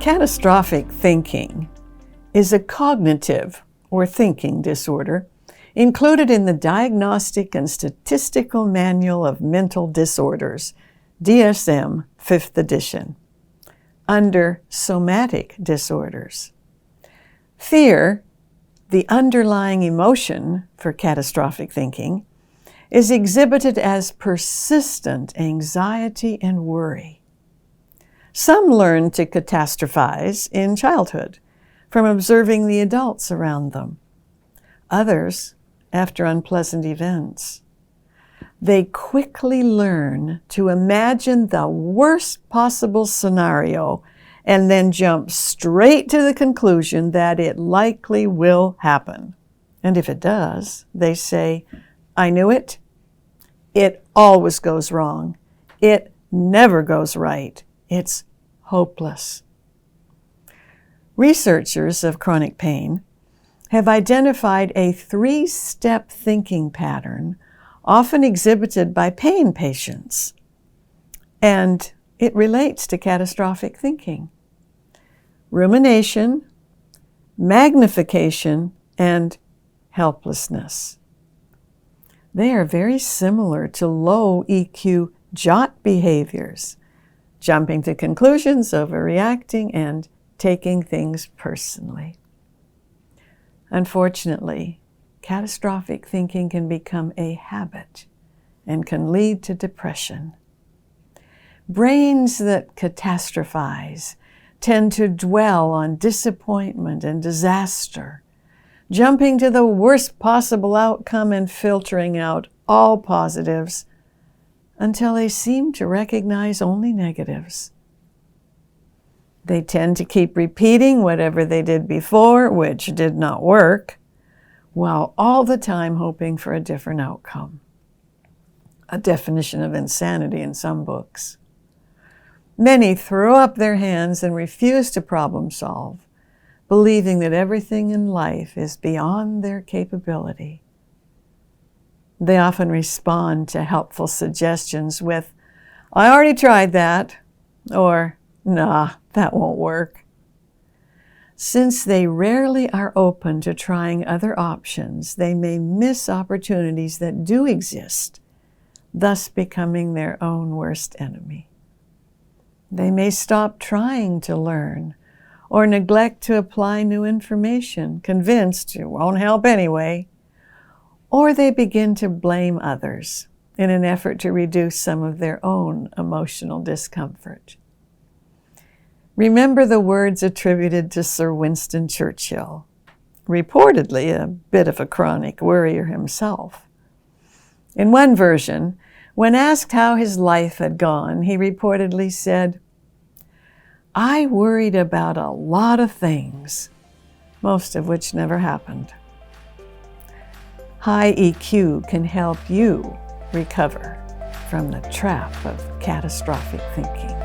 Catastrophic thinking is a cognitive or thinking disorder included in the Diagnostic and Statistical Manual of Mental Disorders, DSM 5th edition, under somatic disorders. Fear, the underlying emotion for catastrophic thinking, is exhibited as persistent anxiety and worry. Some learn to catastrophize in childhood from observing the adults around them. Others, after unpleasant events. They quickly learn to imagine the worst possible scenario and then jump straight to the conclusion that it likely will happen. And if it does, they say, "I knew it. It always goes wrong. It never goes right. It's hopeless." Researchers of chronic pain have identified a 3-step thinking pattern often exhibited by pain patients, and it relates to catastrophic thinking: rumination, magnification, and helplessness. They are very similar to low EQ jot behaviors, jumping to conclusions, overreacting, and taking things personally. Unfortunately, catastrophic thinking can become a habit and can lead to depression. Brains that catastrophize tend to dwell on disappointment and disaster, jumping to the worst possible outcome and filtering out all positives until they seem to recognize only negatives. They tend to keep repeating whatever they did before, which did not work, while all the time hoping for a different outcome. A definition of insanity in some books. Many throw up their hands and refuse to problem solve, believing that everything in life is beyond their capability. They often respond to helpful suggestions with, "I already tried that," or "Nah, that won't work." Since they rarely are open to trying other options, they may miss opportunities that do exist, thus becoming their own worst enemy. They may stop trying to learn or neglect to apply new information, convinced it won't help anyway. Or they begin to blame others in an effort to reduce some of their own emotional discomfort. Remember the words attributed to Sir Winston Churchill, reportedly a bit of a chronic worrier himself. In one version, when asked how his life had gone, he reportedly said, "I worried about a lot of things, most of which never happened." High EQ can help you recover from the trap of catastrophic thinking.